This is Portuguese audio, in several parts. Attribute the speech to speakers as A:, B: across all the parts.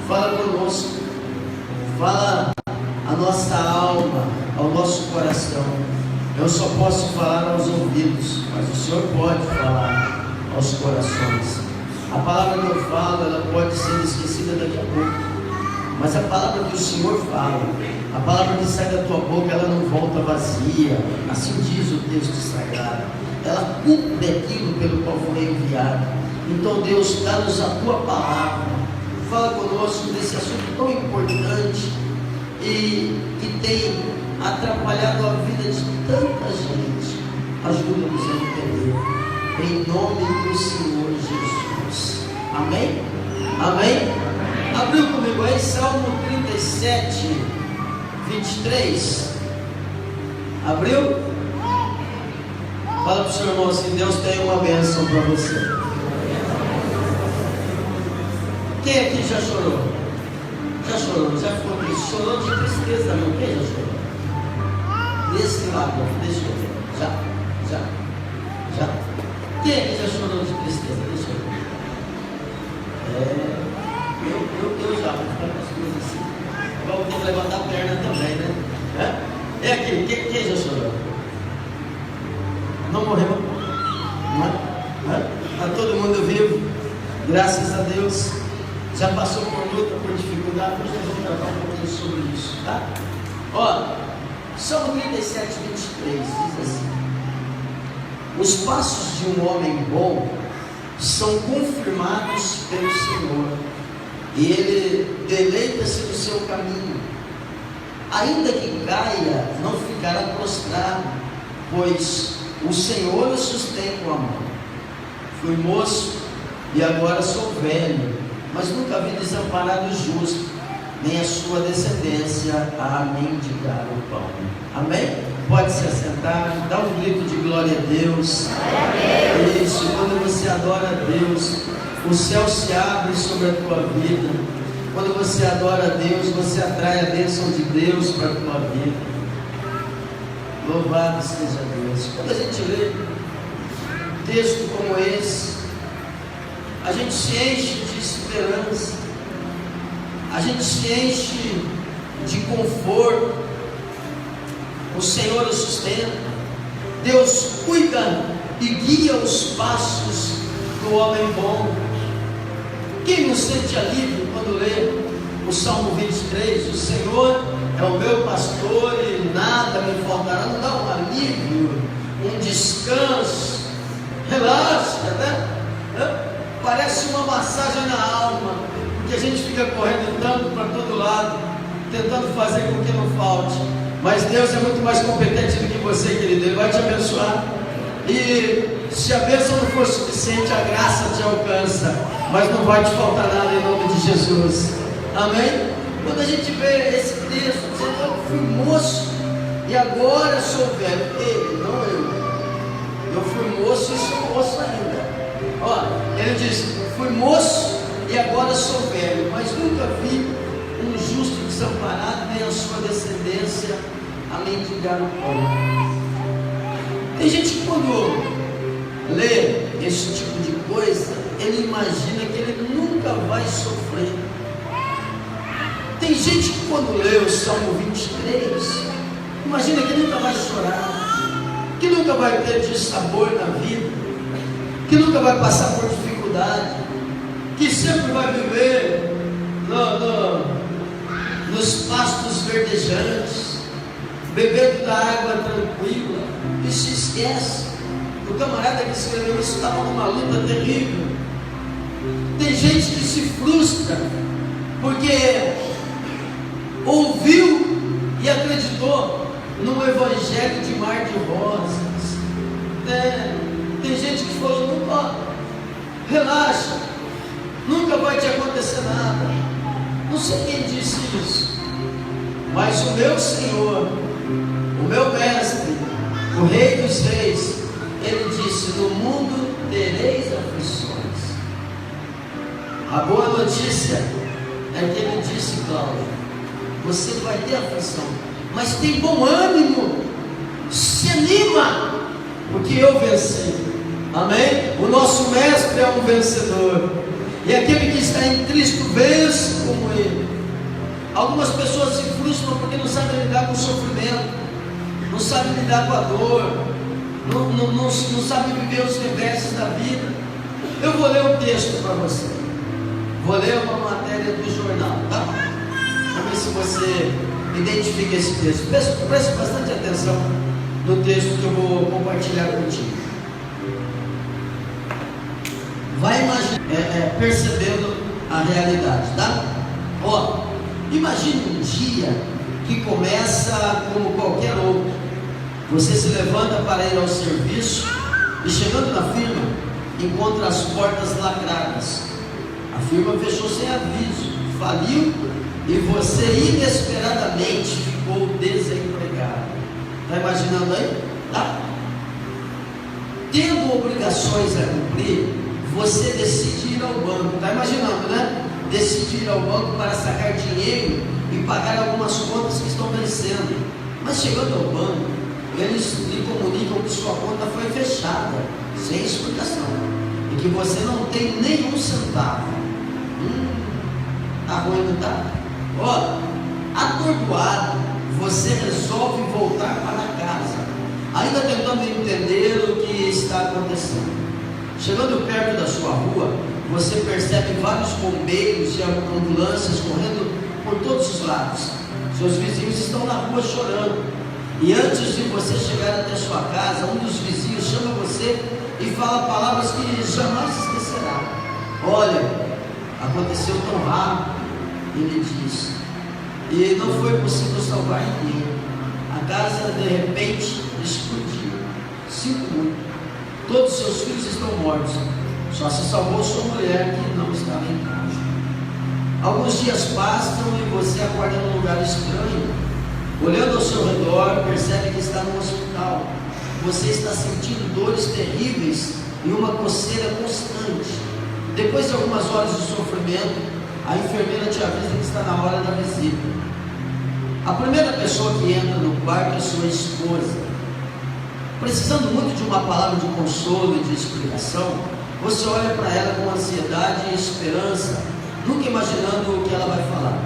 A: Fala conosco, fala a nossa alma, ao nosso coração. Eu só posso falar aos ouvidos, mas o Senhor pode falar aos corações. A palavra que eu falo, ela pode ser esquecida daqui a pouco, mas a palavra que o Senhor fala, a palavra que sai da tua boca, ela não volta vazia. Assim diz o texto sagrado. Ela cumpre aquilo pelo qual foi enviada. Então Deus, dá-nos a tua palavra. Fala conosco desse assunto tão importante e que tem atrapalhado a vida de tanta gente. Ajuda-nos a entender, em nome do Senhor Jesus. Amém? Amém? Abriu comigo aí Salmo 37, 23. Abriu? Fala para o seu irmão assim: Deus tem uma bênção para você. Quem aqui já chorou? Já chorou? Já ficou triste? Chorou de tristeza, não? Quem já chorou? Desse lado, deixa eu ver. Já. Quem aqui já chorou de tristeza? Deixa eu ver. Eu já vou ficar com as coisas assim. Vou ter que levantar a perna também, né? É aqui, quem já chorou? Não morreu? Não? Está todo mundo vivo? Graças a Deus. Já passou por luta, por dificuldade. Hoje eu vou tratar um pouquinho sobre isso, tá? Ó, Salmo 37, 23 diz assim: os passos de um homem bom são confirmados pelo Senhor, e ele deleita-se no seu caminho. Ainda que caia, não ficará prostrado, pois o Senhor o sustém com a mão. Fui moço e agora sou velho, mas nunca vi desamparado o justo, nem a sua descendência a mendigar o pão. Amém? Pode se assentar, dá um grito de glória a Deus. Isso, quando você adora a Deus, o céu se abre sobre a tua vida. Quando você adora a Deus, você atrai a bênção de Deus para a tua vida. Louvado seja Deus. Quando a gente lê um texto como esse, a gente se enche de esperança, a gente se enche de conforto. O Senhor o sustenta, Deus cuida e guia os passos do homem bom. Quem não sente alívio quando lê o Salmo 23? O Senhor é o meu pastor e nada me faltará. Não dá um alívio, um descanso? Relaxa, né? Parece uma massagem na alma, porque a gente fica correndo tanto para todo lado, tentando fazer com que não falte. Mas Deus é muito mais competente do que você, querido. Ele vai te abençoar. E se a bênção não for suficiente, a graça te alcança, mas não vai te faltar nada em nome de Jesus. Amém? Quando a gente vê esse texto dizendo: eu fui moço e agora sou velho. Ele, não eu. Eu fui moço e sou moço ainda. Ó, ele diz: fui moço e agora sou velho, mas nunca vi um justo desamparado, nem a sua descendência a mendigar o pão. Tem gente que quando lê esse tipo de coisa, ele imagina que ele nunca vai sofrer. Tem gente que quando lê o Salmo 23, imagina que nunca vai chorar, que nunca vai ter dissabor na vida, que nunca vai passar por dificuldade, que sempre vai viver nos pastos verdejantes, bebendo da água tranquila, e se esquece. O camarada que escreveu isso estava numa luta terrível. Tem gente que se frustra porque ouviu e acreditou num evangelho de mar de rosas. Tem gente que falou: nunca, relaxa, nunca vai te acontecer nada. Não sei quem disse isso, mas o meu Senhor, o meu mestre, o Rei dos Reis, ele disse: no mundo tereis aflições. A boa notícia é que ele disse: Cláudio, você vai ter aflição, mas tem bom ânimo, se anima, porque eu venci. Amém? O nosso mestre é um vencedor, e aquele que está em Cristo vence como ele. Algumas pessoas se frustram porque não sabem lidar com o sofrimento, não sabem lidar com a dor, não sabem viver os reversos da vida. Eu vou ler um texto para você. Vou ler uma matéria do jornal, tá? Vamos ver se você identifica esse texto. Preste bastante atenção no texto que eu vou compartilhar contigo. Vai imaginar, percebendo a realidade, tá? Ó, imagine um dia que começa como qualquer outro. Você se levanta para ir ao serviço e, chegando na firma, encontra as portas lacradas. A firma fechou sem aviso, faliu e você inesperadamente ficou desempregado. Está imaginando aí? Tá? Tendo obrigações a cumprir, você decide ir ao banco. Está imaginando, né? Decide ir ao banco para sacar dinheiro e pagar algumas contas que estão vencendo. Mas chegando ao banco, eles lhe comunicam que sua conta foi fechada, sem explicação, e que você não tem nenhum centavo. Tá ruim, não tá? Ó, atordoado, você resolve voltar para casa, ainda tentando entender o que está acontecendo. Chegando perto da sua rua, você percebe vários bombeiros e ambulâncias correndo por todos os lados. Seus vizinhos estão na rua chorando. E antes de você chegar até sua casa, um dos vizinhos chama você e fala palavras que jamais esquecerá. Olha, aconteceu tão rápido, ele diz, e não foi possível salvar ninguém. A casa de repente explodiu. Sinto muito. Todos os seus filhos estão mortos. Só se salvou sua mulher, que não estava em casa. Alguns dias passam e você acorda num lugar estranho. Olhando ao seu redor, percebe que está no hospital. Você está sentindo dores terríveis e uma coceira constante. Depois de algumas horas de sofrimento, a enfermeira te avisa que está na hora da visita. A primeira pessoa que entra no quarto é sua esposa. Precisando muito de uma palavra de consolo e de explicação, você olha para ela com ansiedade e esperança, nunca imaginando o que ela vai falar.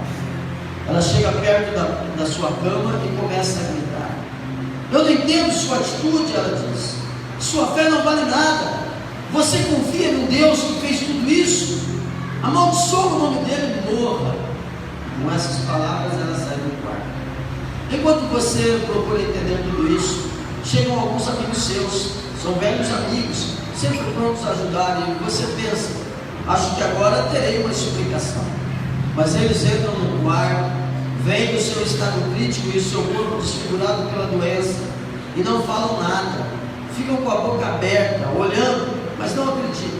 A: Ela chega perto da sua cama e começa a gritar. Eu não entendo sua atitude, ela diz. Sua fé não vale nada. Você confia no Deus que fez tudo isso? Amaldiçoa o nome dele e morra. Com essas palavras ela sai do quarto. Enquanto você procura entender tudo isso, chegam alguns amigos seus. São velhos amigos, sempre prontos a ajudar. E você pensa, acho que agora terei uma explicação. Mas eles entram no quarto, veem o seu estado crítico e o seu corpo desfigurado pela doença e não falam nada, ficam com a boca aberta, olhando, mas não acreditam.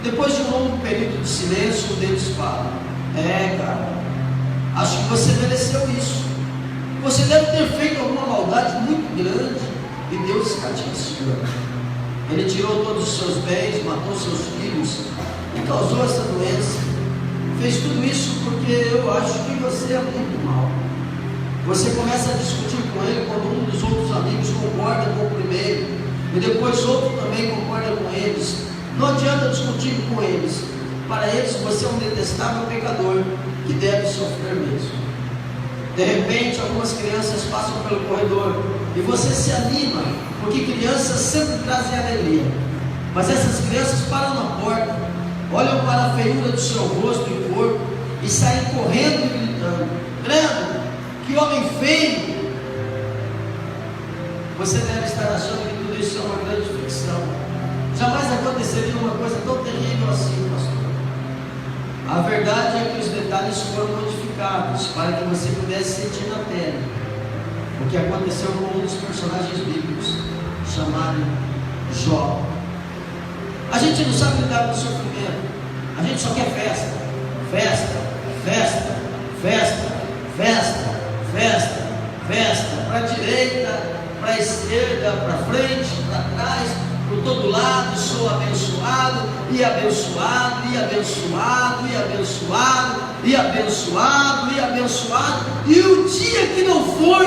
A: Depois de um longo período de silêncio, um deles fala: cara, acho que você mereceu isso. Você deve ter feito alguma maldade muito grande e Deus está te castigando. Ele tirou todos os seus bens, matou seus filhos e causou essa doença. Fez tudo isso porque eu acho que você é muito mal. Você começa a discutir com ele quando um dos outros amigos concorda com o primeiro e depois outro também concorda com eles. Não adianta discutir com eles. Para eles você é um detestável pecador que deve sofrer mesmo. De repente algumas crianças passam pelo corredor e você se anima, porque crianças sempre trazem alegria. Mas essas crianças param na porta, olham para a feiura do seu rosto e corpo e saem correndo e gritando: credo, que homem feio! Você deve estar achando que tudo isso é uma grande ficção. Jamais aconteceria uma coisa tão terrível assim, pastor. A verdade é que os detalhes foram modificados para que você pudesse sentir na pele o que aconteceu com um dos personagens bíblicos, chamado Jó. A gente não sabe lidar com o sofrimento. A gente só quer festa, festa, festa, festa, festa, festa, festa, para a direita, para a esquerda, para frente, para trás, por todo lado. Sou abençoado, e abençoado, e abençoado, e abençoado, e abençoado, e abençoado. E o dia que não for,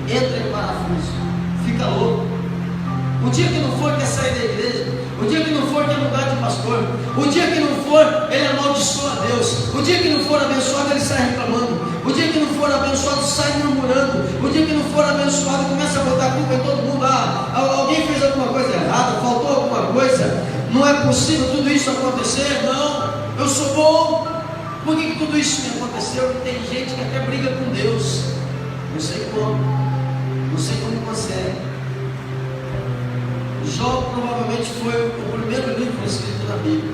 A: entra em parafuso, fica louco. O dia que não for, quer sair da igreja. O dia que não for, quer mudar de pastor. O dia que não for, ele amaldiçoa a Deus. O dia que não for abençoado, ele sai reclamando. O dia que não for abençoado, sai murmurando. O dia que não for abençoado, começa a botar a culpa em todo mundo. Alguém fez alguma coisa errada, faltou alguma coisa. Não é possível tudo isso acontecer. Não, eu sou bom. Por que tudo isso me aconteceu? Porque tem gente que até briga com Deus. Não sei como. Não sei como consegue. Jó provavelmente foi o primeiro livro escrito na Bíblia.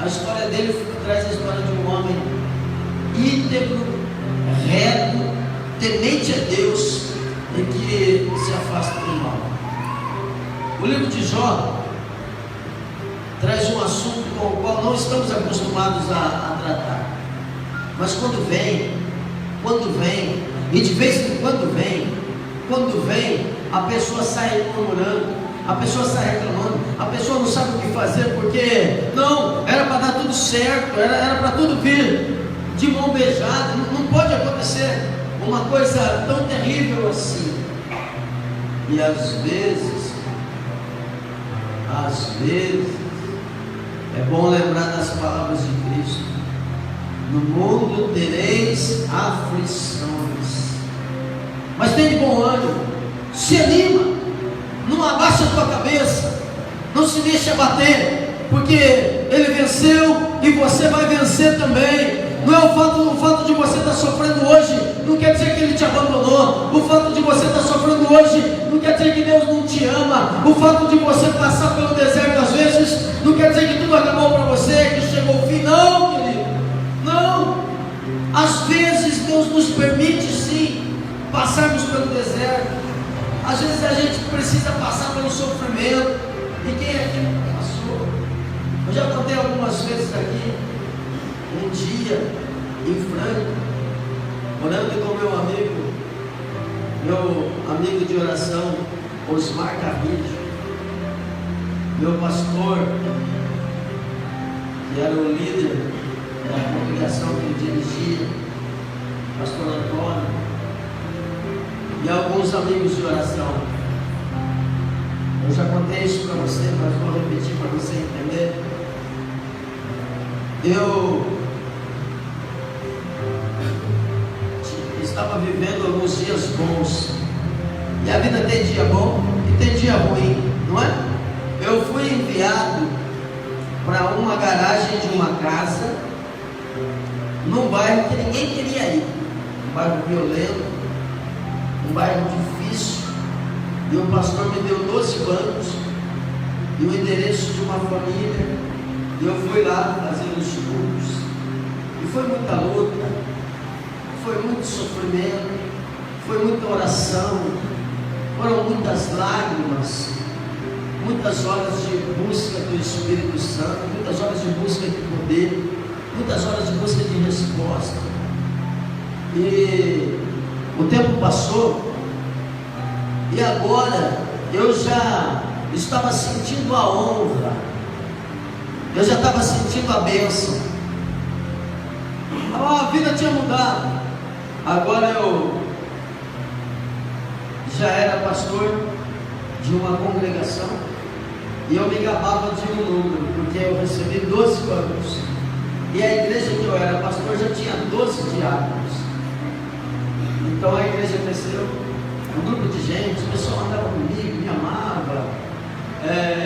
A: A história dele traz a história de um homem íntegro, reto, temente a Deus e que se afasta do mal. O livro de Jó traz um assunto com o qual não estamos acostumados a tratar. Mas quando vem, e de vez em quando vem, a pessoa sai murmurando, a pessoa sai reclamando, a pessoa não sabe o que fazer, porque não, era para dar tudo certo, era para tudo vir de mão beijada. Não pode acontecer uma coisa tão terrível assim. E às vezes é bom lembrar das palavras de Cristo: no mundo tereis aflições, mas tem de bom ânimo. Se anima, não abaixa a tua cabeça, não se deixa abater, porque ele venceu e você vai vencer também. Não é o fato de você estar sofrendo hoje, não quer dizer que ele te abandonou. O fato de você estar sofrendo hoje, não quer dizer que Deus não te ama. O fato de você passar pelo deserto às vezes, não quer dizer que tudo acabou para você, que chegou o fim. Não, querido, não. Às vezes Deus nos permite sim passarmos pelo deserto. Às vezes a gente precisa passar pelo sofrimento. E quem aqui não passou? Eu já contei algumas vezes aqui. Um dia em Franca, orando com meu amigo de oração, Osmar Carrilho, meu pastor, que era o líder da congregação que ele dirigia, pastor Antônio, e alguns amigos de oração. Eu já contei isso para você, mas vou repetir para você entender. Eu estava vivendo alguns dias bons, e a vida tem dia bom e tem dia ruim, não é? Eu fui enviado para uma garagem de uma casa num bairro que ninguém queria ir, um bairro violento, um bairro difícil, e o pastor me deu 12 bancos e o endereço de uma família, e eu fui lá fazer os estudos, e foi muita luta, foi muito sofrimento, foi muita oração, foram muitas lágrimas, muitas horas de busca do Espírito Santo, muitas horas de busca de poder, muitas horas de busca de resposta. E o tempo passou, e agora eu já estava sentindo a honra, eu já estava sentindo a bênção. A vida tinha mudado. Agora eu já era pastor de uma congregação, e eu me gabava de um número, porque eu recebi 12 bancos, e a igreja que eu era pastor já tinha 12 diáconos. Então a igreja cresceu, um grupo de gente, o pessoal andava comigo, me amava,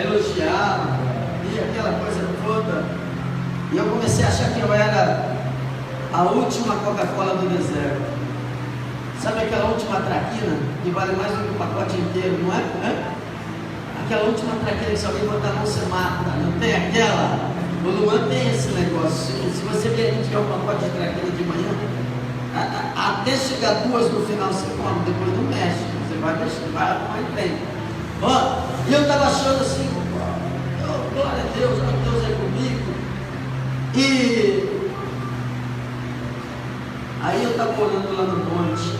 A: elogiava, e aquela coisa toda. E eu comecei a achar que eu era a última Coca-Cola do deserto. Sabe aquela última traquina que vale mais do que o pacote inteiro, não é? Aquela última traquina que se alguém botar a mão você mata, não tem aquela? O Luan tem esse negócio. Se você vier aqui tiver um pacote de traquina de manhã, até chegar 2 no final você come, depois não mexe, você vai mexer, vai em frente. E eu estava achando assim, glória a Deus é comigo. E aí eu estava orando lá no monte,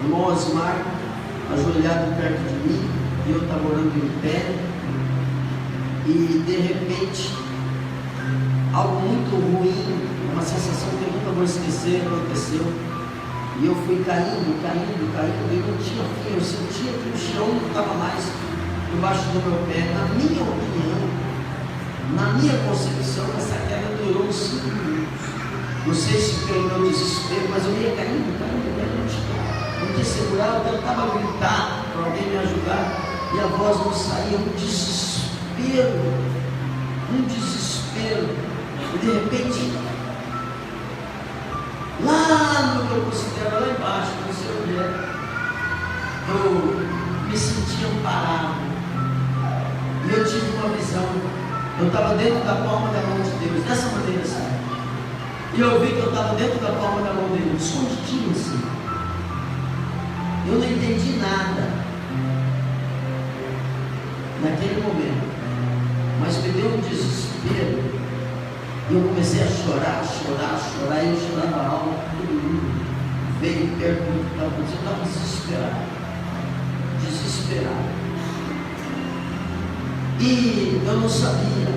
A: o irmão Osmar ajoelhado perto de mim, e eu estava orando em pé, e de repente algo muito ruim, uma sensação que eu nunca vou esquecer, aconteceu. E eu fui caindo, e não tinha fim. Eu sentia que o chão não estava mais debaixo do meu pé. Na minha opinião, na minha concepção, essa queda durou uns 5 minutos. Não sei se pelo meu desespero, mas eu ia caindo. Não tinha segurar, eu tentava gritar para alguém me ajudar e a voz não saía. Um desespero. E de repente, lá no que eu considero lá embaixo, não sei onde é, eu me sentia amparado. E eu tive uma visão. Eu estava dentro da palma da mão de Deus, dessa maneira assim. E eu vi que eu estava dentro da palma da mão dele, escondidinho assim. Eu não entendi nada naquele momento, mas me deu um desespero. E eu comecei a chorar, e eu chorava alto, todo mundo veio perto do que estava acontecendo. Eu estava desesperado. E eu não sabia,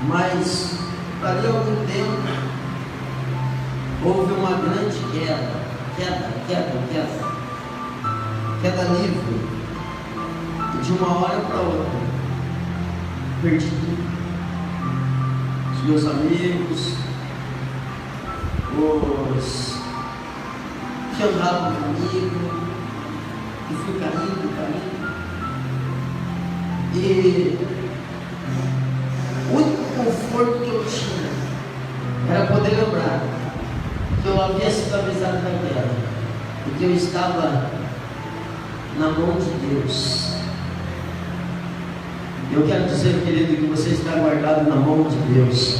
A: mas dali a algum tempo houve uma grande queda livre, e de uma hora para outra perdi tudo. Os meus amigos, os que andavam comigo, e fui caindo. E o único conforto que eu tinha era poder lembrar que eu havia sido avisado da guerra e que eu estava na mão de Deus. Eu quero dizer, querido, que você está guardado na mão de Deus,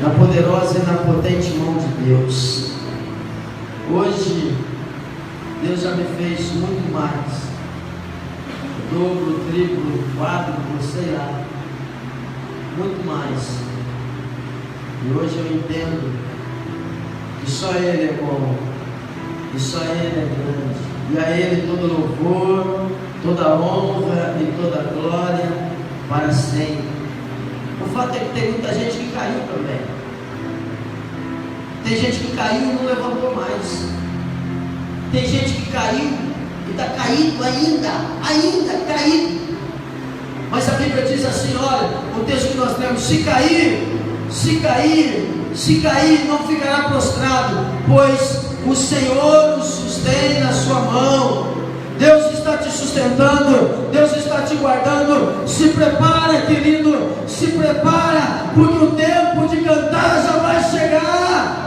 A: na poderosa e na potente mão de Deus. Hoje, Deus já me fez muito mais. Dobro, triplo, quádruplo, sei lá, muito mais. E hoje eu entendo que só Ele é bom, e só Ele é grande, e a Ele todo louvor, toda honra e toda glória para sempre. O fato é que tem muita gente que caiu também. Tem gente que caiu e não levantou mais. Tem gente que caiu e está caído ainda caído. Mas a Bíblia diz assim, olha, o texto que nós temos: se cair, não ficará prostrado, pois o Senhor o sustém na sua mão. Deus está te sustentando, Deus está te guardando. Se prepara, querido, se prepara, porque o tempo de cantar já vai chegar.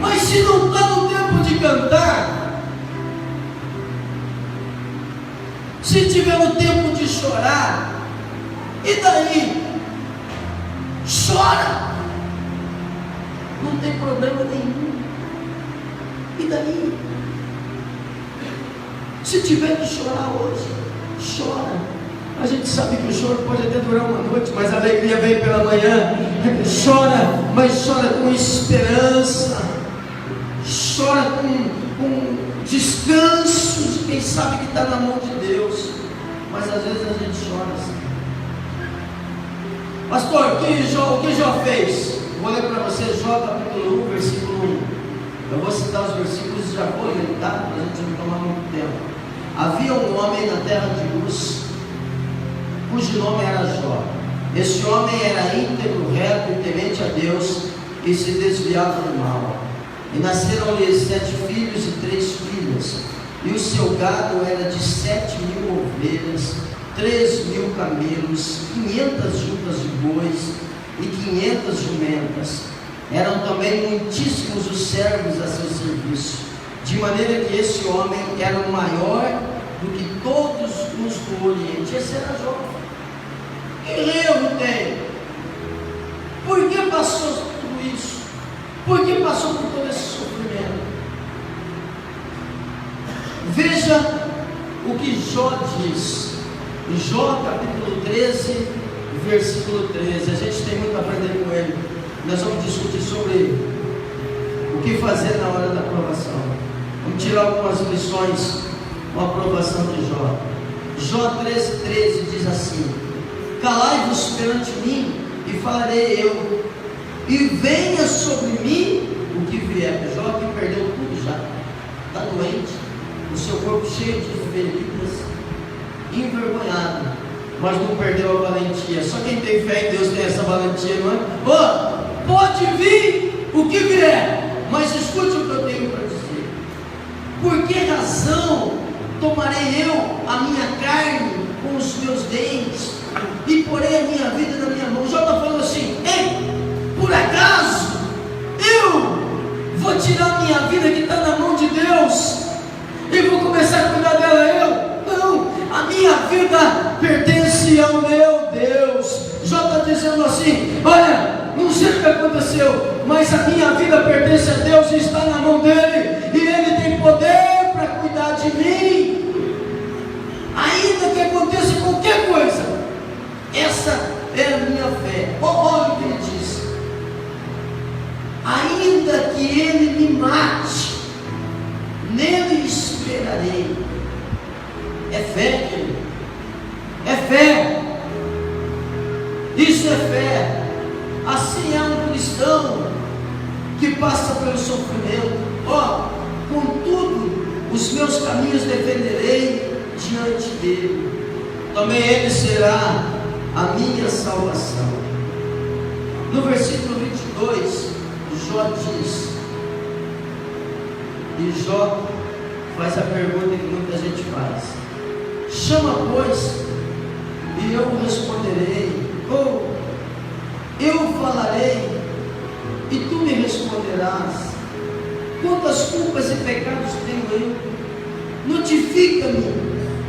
A: Mas se não está no tempo de cantar, se tiver no tempo de chorar, e daí? Chora, não tem problema nenhum. E daí? Se tiver que chorar hoje, chora. A gente sabe que o choro pode até durar uma noite, mas a alegria vem pela manhã. Chora, mas chora com esperança. Chora com descanso de quem sabe que está na mão de Deus. Mas às vezes a gente chora assim. Pastor, o que Jó fez? Vou ler para você Jó capítulo 1, versículo 1. Eu vou citar os versículos e já vou ler, tá? Para a gente não tomar muito tempo. Havia um homem na terra de Uz, cujo nome era Jó. Esse homem era íntegro, reto e temente a Deus, e se desviava do mal. E nasceram-lhe 7 filhos e 3 filhas, e o seu gado era de 7.000 ovelhas, 3.000 camelos, 500 juntas de bois e 500 jumentas. Eram também muitíssimos os servos a seu serviço, de maneira que esse homem era o maior do que todos os do Oriente. Esse era Jó. Que erro tem? Por que passou tudo isso? Por que passou por todo esse sofrimento? Veja o que Jó diz. Jó capítulo 13, versículo 13. A gente tem muito a aprender com ele. Nós vamos discutir sobre o que fazer na hora da aprovação. Vamos tirar algumas lições com a aprovação de Jó. Jó 13 diz assim: calai-vos perante mim e falarei eu, e venha sobre mim o que vier. Jó que perdeu tudo já, está doente, o seu corpo cheio de feridas, envergonhado, mas não perdeu a valentia. Só quem tem fé em Deus tem essa valentia, não é? Oh, pode vir o que vier, mas escute o que eu tenho para dizer. Por que razão tomarei eu a minha carne com os meus dentes e porei a minha vida na minha mão? Jó está falando assim: ei, por acaso eu vou tirar a minha vida que está na mão de Deus e vou começar a cuidar dela? Não, a minha vida pertence ao meu Deus. Jó está dizendo assim: olha, não sei o que aconteceu, mas a minha vida pertence a Deus e está na mão dele, e ele tem poder para cuidar de mim, ainda que aconteça qualquer coisa. Essa é a minha fé. Olha o que ele diz: ainda que ele me mate, nele esperarei. É fé, querido. É fé. Isso é fé. Assim é um cristão que passa pelo sofrimento. Ó, contudo, os meus caminhos defenderei diante dele. Também ele será a minha salvação. No versículo 22, Jó diz, e Jó faz a pergunta que muita gente faz: chama, pois, e eu responderei, ou eu falarei e tu me responderás. Quantas culpas e pecados tenho eu? Notifica-me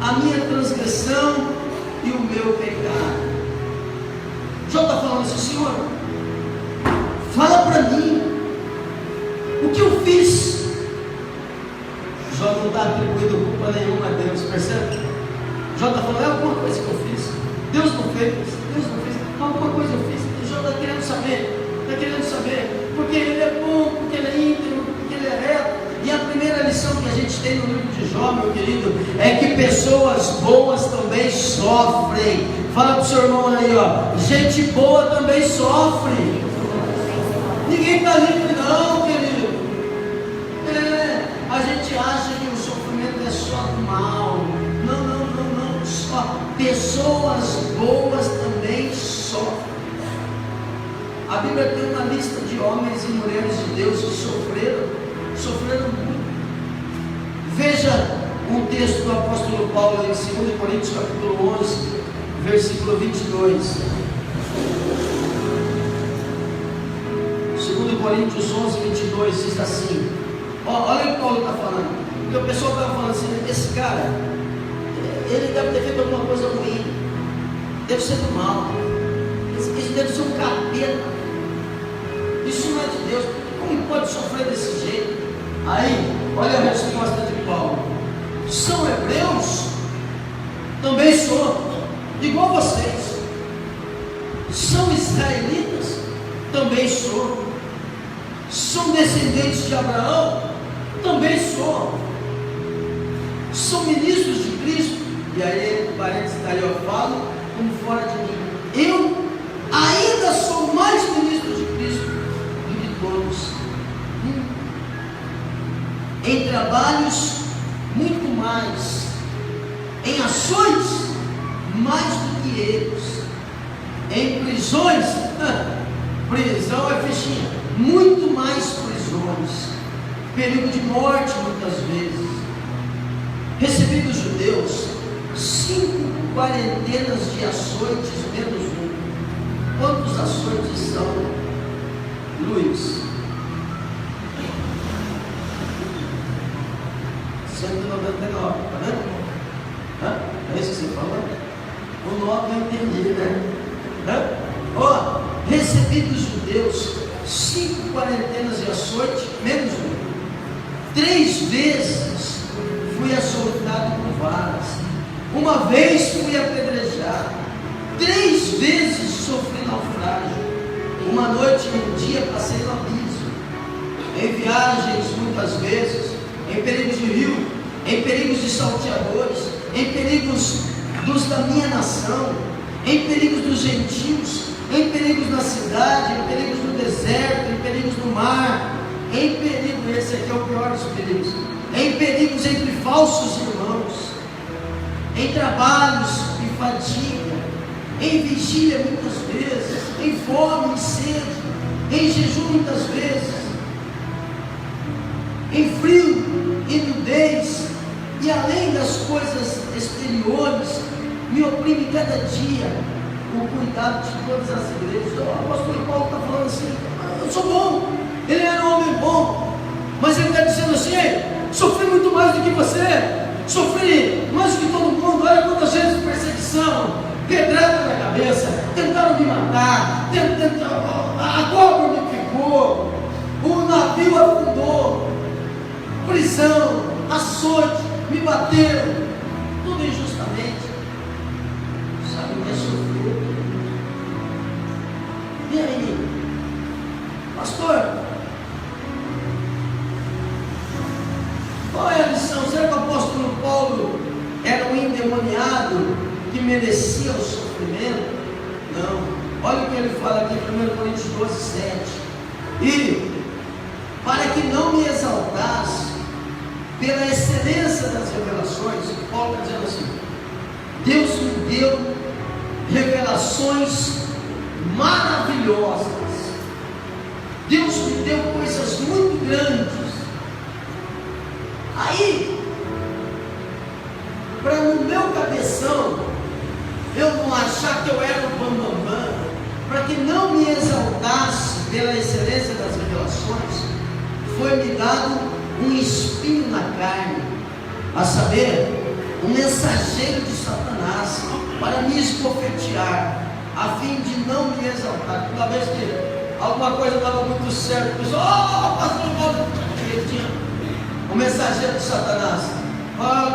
A: a minha transgressão e o meu pecado. Jó está falando assim: Senhor, fala para mim o que eu fiz. Jó não está atribuindo culpa nenhuma a Deus, percebe? Jó está falando: é alguma coisa que eu fiz, Deus não fez, alguma coisa eu fiz. E Jó está querendo saber, porque ele é bom, porque ele é íntegro, porque ele é reto. E a primeira lição que a gente tem no livro de Jó, meu querido, é que pessoas boas também sofrem. Fala para o seu irmão aí, ó: gente boa também sofre. Ninguém está livre não, querido. A gente acha que o sofrimento é só do mal. Não. Só pessoas boas também sofrem. A Bíblia tem uma lista de homens e mulheres de Deus que sofreram muito. Veja um texto do apóstolo Paulo em 2 Coríntios capítulo 11, versículo 22. 2 Coríntios 11, 22 diz assim: olha o que Paulo está falando. Porque o pessoal estava falando assim: esse cara, ele deve ter feito alguma coisa ruim, deve ser do mal, isso deve ser um capeta, isso não é de Deus, como pode sofrer desse jeito? Aí, olha a resposta de Paulo: são hebreus? Também sou, igual vocês. São israelitas? Também sou. São descendentes de Abraão? Também sou. São ministros de Cristo? E aí, parênteses, ali eu falo como fora de mim. Eu ainda sou mais ministro de Cristo do que todos. Em trabalhos, muito mais. Em ações, mais do que eles. Em prisões, prisão é fichinha, muito mais prisões. Perigo de morte muitas vezes. Recebi dos judeus 5 quarentenas de açoites menos um. Quantos açoites são, Luiz? 199, tá vendo? É isso que você falou? O 9 eu entendi, né? Recebi dos judeus 5 quarentenas de açoite, menos um. 3 vezes fui açoitado com varas. Uma vez fui apedrejado. 3 vezes sofri naufrágio. Uma noite e um dia passei no abismo. Em viagens, muitas vezes, em perigos de rio, em perigos de salteadores, em perigos dos da minha nação, em perigos dos gentios, em perigos na cidade, em perigos no deserto, em perigos no mar, em perigo, esse aqui é o pior dos perigos, em perigos entre falsos irmãos, em trabalhos e fadiga, em vigília muitas vezes, em fome e sede, em jejum muitas vezes, em frio e nudez, e além das coisas exteriores, me oprime cada dia o cuidado de todas as igrejas. O apóstolo Paulo está falando assim: eu sou bom, ele era um homem bom, mas ele está dizendo assim: sofri muito mais do que você, sofri mais do que todo mundo. Olha quantas vezes perseguição, pedrada na cabeça, tentaram me matar, a cobra me picou, o navio afundou, prisão, açoite, me bateram, tudo injustamente. Sabe o que é sofrer? E aí, pastor, qual é a lição? Será que o apóstolo Paulo era um endemoniado que merecia o sofrimento? Não. Olha o que ele fala aqui em 1 Coríntios 12, 7. E para que não me exaltasse pela excelência das revelações, Paulo está dizendo assim: Deus me deu revelações maravilhosas, Deus me deu coisas muito grandes. Aí, para no meu cabeção eu não achar que eu era o bambambam, para que não me exaltasse pela excelência das revelações, foi-me dado um espinho na carne, a saber, um mensageiro de Satanás, para me esbofetear, a fim de não me exaltar. Toda vez que alguma coisa dava muito certo, o pessoal, pastor Paulo, ele tinha um mensageiro de Satanás: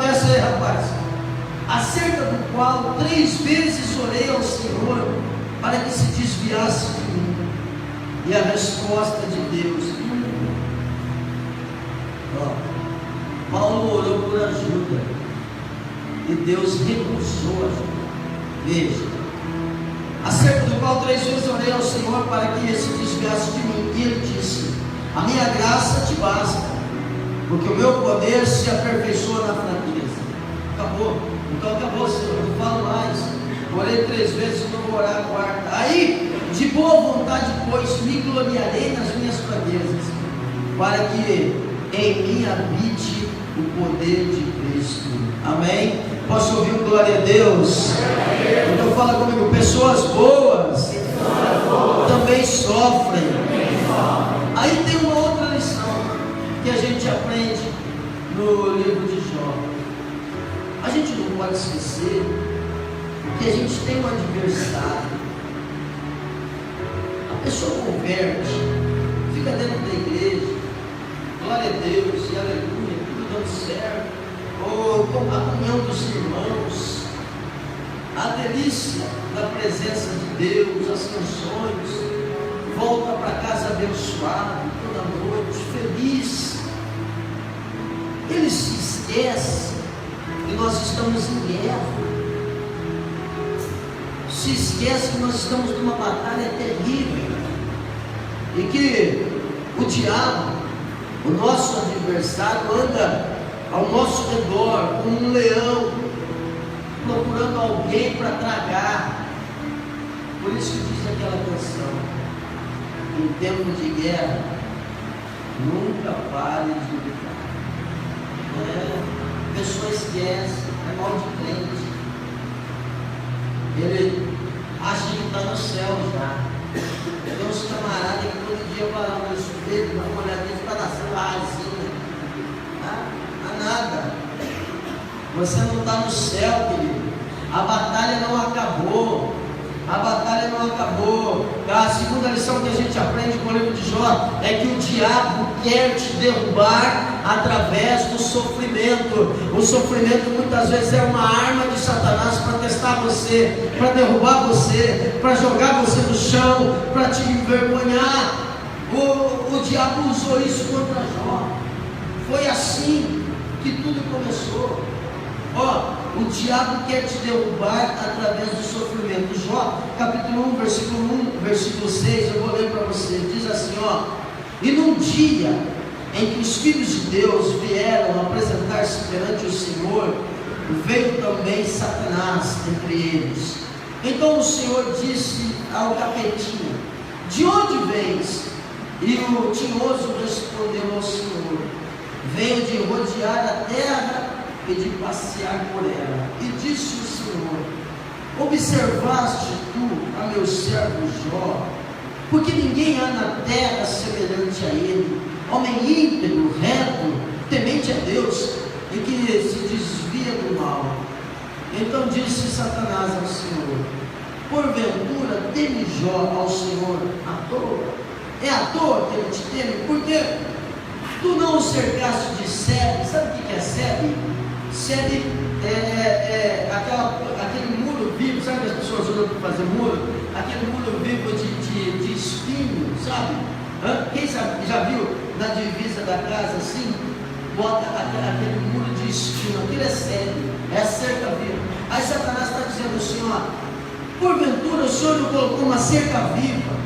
A: desce aí, rapaz, acerca do qual 3 vezes orei ao Senhor para que se desviasse de mim. E a resposta de Deus: Paulo orou por ajuda e Deus recusou ajuda. Veja, acerca do qual 3 vezes orei ao Senhor para que ele se desviasse de mim. E ele disse: a minha graça te basta, porque o meu poder se aperfeiçoa na fraqueza. Acabou. Então acabou, Senhor, não falo mais. Orei 3 vezes e não vou orar a 4ª. Aí, de boa vontade, pois, me gloriarei nas minhas fraquezas, para que em mim habite o poder de Cristo. Amém? Posso ouvir um glória a Deus? Então fala comigo: pessoas boas também sofrem. Aí tem uma outra lição que a gente aprende no livro de Jó. A gente não pode esquecer que a gente tem um adversário. A pessoa converte, fica dentro da igreja, glória a Deus e aleluia, tudo dando certo, com a comunhão dos irmãos, a delícia da presença de Deus, as canções, volta para casa abençoado, toda noite, feliz. Ele se esquece que nós estamos em guerra, se esquece que nós estamos numa batalha terrível, e que o diabo, o nosso adversário, anda ao nosso redor como um leão, procurando alguém para tragar. Por isso que diz aquela canção: em tempo de guerra, nunca pare de lutar. A pessoa esquece, é mal de crente. Ele acha que está no céu já. Tem uns camaradas que todo dia vai lá no espelho, dá uma olhadinha, está nascendo rasinha. Nada. Você não está no céu, querido. A batalha não acabou. A batalha não acabou. A segunda lição que a gente aprende com o livro de Jó é que o diabo quer te derrubar através do sofrimento. O sofrimento muitas vezes é uma arma de Satanás para testar você, para derrubar você, para jogar você no chão, para te envergonhar. O diabo usou isso contra Jó. Foi assim que tudo começou. O diabo quer te derrubar através do sofrimento. Jó, capítulo 1, versículo 6, eu vou ler para você. Diz assim: e num dia em que os filhos de Deus vieram apresentar-se perante o Senhor, veio também Satanás entre eles. Então o Senhor disse ao capetinha: de onde vens? E o tinhoso respondeu ao Senhor: venho de rodear a terra e de passear por ela. E disse o Senhor: observaste tu a meu servo Jó? Porque ninguém há na terra semelhante a ele, homem íntegro, reto, temente a Deus, e que se desvia do mal. Então disse Satanás ao Senhor: porventura teme Jó ao Senhor à toa? É à toa que ele te teme? Porque tu não o cercaste de sebe. Sabe o que é sebe? Sebe é aquele muro vivo. Sabe que as pessoas usam para fazer muro? Aquele muro vivo de espinho, sabe? Quem sabe, já viu na divisa da casa assim? Bota aquele muro de espinho. Aquilo é sebe, é a cerca viva. Aí Satanás está dizendo assim: ó, porventura o Senhor não colocou uma cerca viva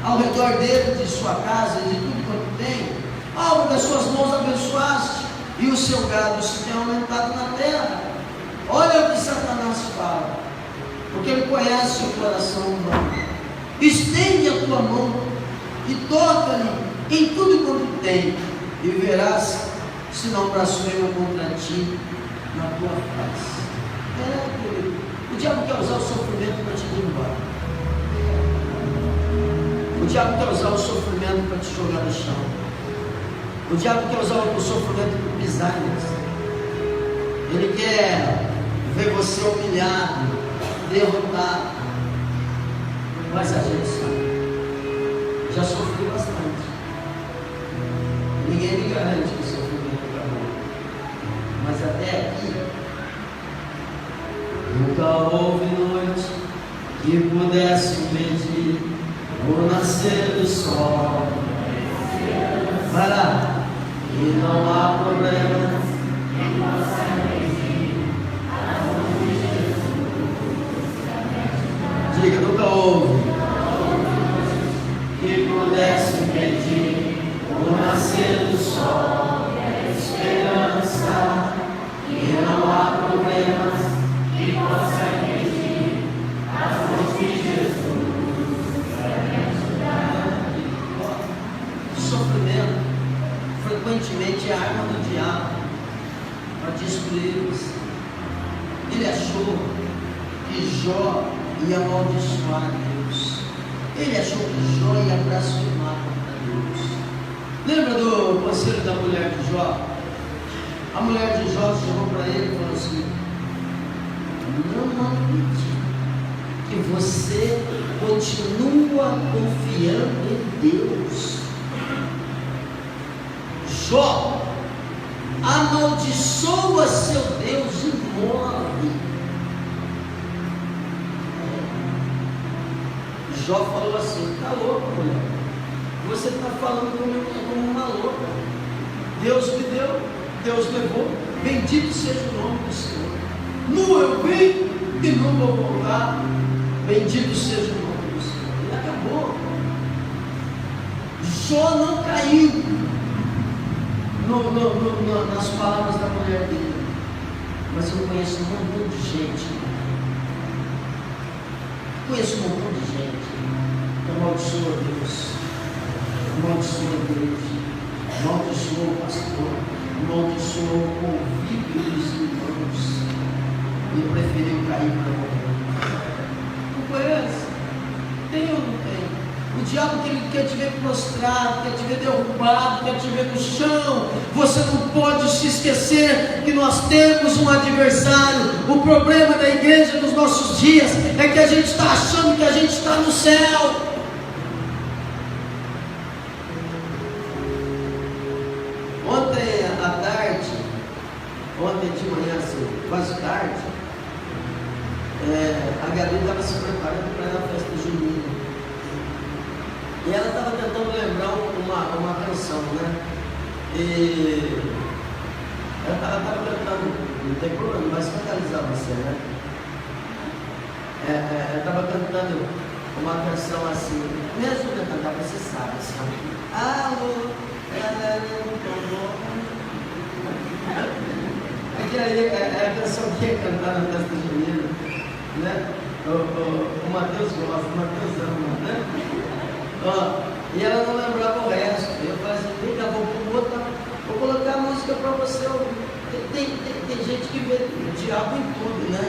A: ao redor dele, de sua casa e de tudo quanto tem? A obra das suas mãos abençoaste, e o seu gado se tem aumentado na terra. Olha o que Satanás fala, porque ele conhece o coração humano. Estende a tua mão e toca-lhe em tudo quanto tem, e verás se não blasfema contra ti na tua face. Querido, o diabo quer usar o sofrimento para te derrubar. O diabo quer usar o sofrimento para te jogar no chão. O diabo quer usar o sofrimento para pisar em você. Ele quer ver você humilhado, derrotado. Mas a gente sabe, já sofri bastante. Ninguém me garante que o sofrimento acabou. Mas até aqui, nunca houve noite que pudesse medir o nascer do sol. Vai lá. E não há problema que possa medir a luz de Jesus. Diga, nunca houve que pudesse medir o nascer do sol. Esperança. E não há problema que possa medir a luz de Jesus. Sofrimento frequentemente é a arma do diabo para destruí-los. Ele achou que Jó ia amaldiçoar Deus. Ele achou que Jó ia blasfemar contra Deus. Lembra do conselho da mulher de Jó? A mulher de Jó chegou para ele e falou assim: não acredito que você continua confiando em Deus. Jó amaldiçoa seu Deus e morre. Jó falou assim: está louco, mulher? Você está falando como uma louca. Deus me deu, Deus levou. Bendito seja o nome do Senhor. Nu eu vim e não vou voltar. Bendito seja o nome do Senhor. E acabou. Jó não caiu nas palavras da mulher dele. Mas eu conheço um montão de gente. Conheço um montão de gente que amaldiçoa Deus, amaldiçoa a igreja, amaldiçoa o pastor, amaldiçoa o convívio dos irmãos e preferiu cair para morrer. Não conhece? Tem ou não tem? O diabo quer te ver prostrado, quer te ver derrubado, quer te ver no chão. Você não pode se esquecer que nós temos um adversário. O problema da igreja nos nossos dias é que a gente está achando que a gente está no céu. Ontem à tarde, ontem de manhã, quase tarde, a Gabi estava se preparando para ir na festa junina. E ela estava tentando lembrar uma canção, né? E ela estava cantando, não tem problema, não vai escandalizar você, né? Ela estava cantando uma canção assim, mesmo que eu cantar, você sabe, assim, alô, ela não tomou. Porque aí é a canção que ia cantar na festa junina, né? O Mateus gosta, o Mateus ama, né? E ela não lembrava o resto. Eu falei assim, vem cá, vou colocar a música para você ouvir. Tem gente que vê o diabo em tudo, né?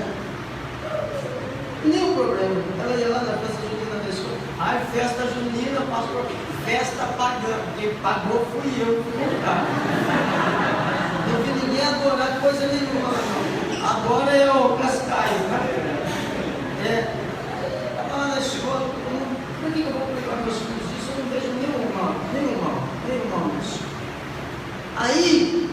A: Nenhum problema. Ela ia lá na festa junina, deixou. Ai, festa junina, pastor, festa pagã. Quem pagou fui eu que fui colocar. Não vi ninguém adorar coisa nenhuma. Agora é o Cascaio, né? Estava lá na escola, por que eu vou pregar meus filhos disso? Eu não vejo nenhum mal nisso. Aí,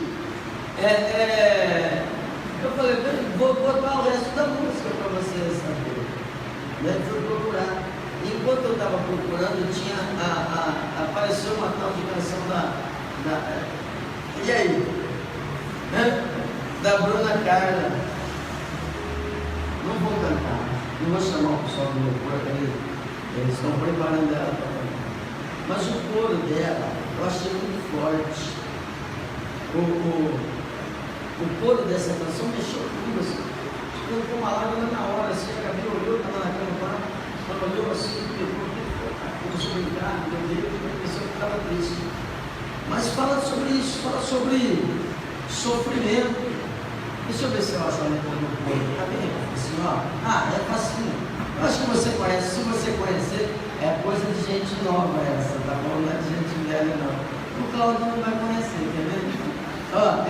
A: eu falei, vou botar o resto da música para vocês saberem. Né? Fui procurar. Enquanto eu estava procurando, apareceu uma tal de canção e aí? Né? Da Bruna Carla. Não vou cantar. Não vou chamar o pessoal do meu corpo, eles estão preparando ela para cantar. Mas o coro dela, eu achei muito forte. O coro dessa canção mexeu comigo assim. Ficou com uma lágrima na hora, assim, a Gabi olhou, estava na cama lá, ela olhou assim, começou a brincar, meu Deus, a pessoa ficava triste. Mas fala sobre isso, fala sobre sofrimento. Deixa eu ver se eu acho a letra do coro. Está bem? Assim, ó. É facinho. Eu acho que você conhece. Se você conhecer, é coisa de gente nova essa, tá bom? Não é de gente velha, não. O Cláudio não vai conhecer, quer ver?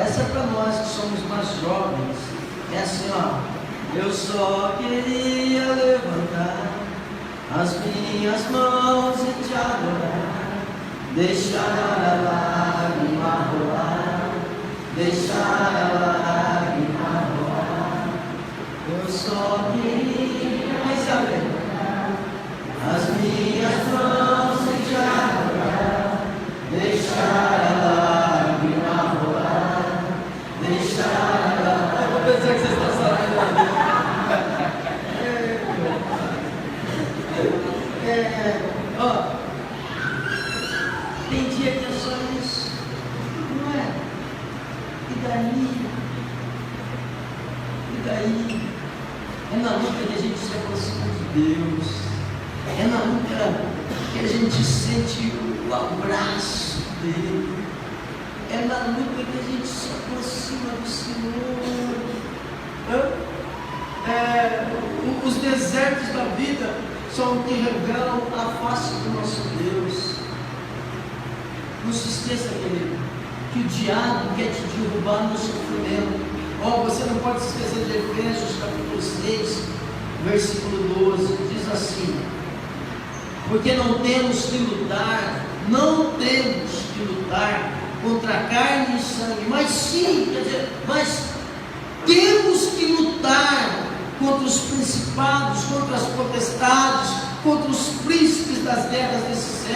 A: Essa é para nós que somos mais jovens. É assim, ó. Eu só queria levantar as minhas mãos e te adorar, deixar a lágrima rolar, deixar a lágrima rolar. Eu só queria levantar as minhas mãos e te adorar, deixar a lágrima rolar, deixar a lágrima. Eu vou pensar que vocês estão sabendo. Tem dia que é só isso, não é? E daí? É na luta que a gente se aproxima de Deus, é na luta que a gente sente o abraço dele, é na luta que a gente se aproxima do Senhor. Os desertos da vida são o que revelam a face do nosso Deus. Não se esqueça, querido, que o diabo quer te derrubar no sofrimento. Você não pode se esquecer de Efésios capítulo 6, versículo 12, diz assim: porque não temos que lutar contra a carne e sangue, mas sim, mas temos que lutar contra os principados, contra as potestades, contra os príncipes das trevas desse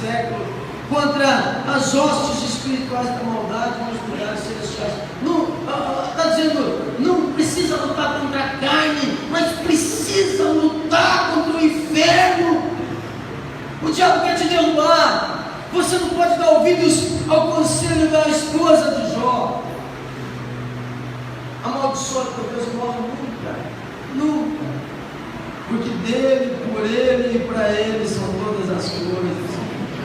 A: século, contra as hostes espirituais da maldade nos lugares celestiais. Está dizendo, não precisa lutar contra a carne, mas precisa lutar contra o inferno. O diabo quer te derrubar. Você não pode dar ouvidos ao conselho da esposa de Jó. Amaldiçoa teu Deus, morre nunca, porque dele, por ele e para ele são todas as coisas.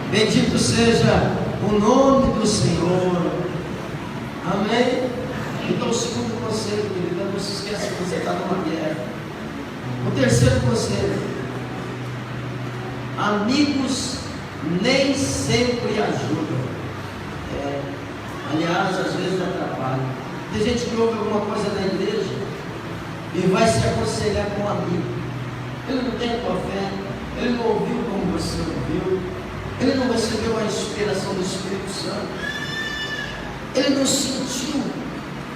A: Bendito seja o nome do Senhor. Amém? Então, o segundo conselho, querida, não se esqueça que você está numa guerra. O terceiro conselho: amigos nem sempre ajudam. Aliás, às vezes atrapalham. Tem gente que ouve alguma coisa na igreja e vai se aconselhar com um amigo. Ele não tem a tua fé, ele não ouviu como você ouviu, ele não recebeu a inspiração do Espírito Santo, ele não sentiu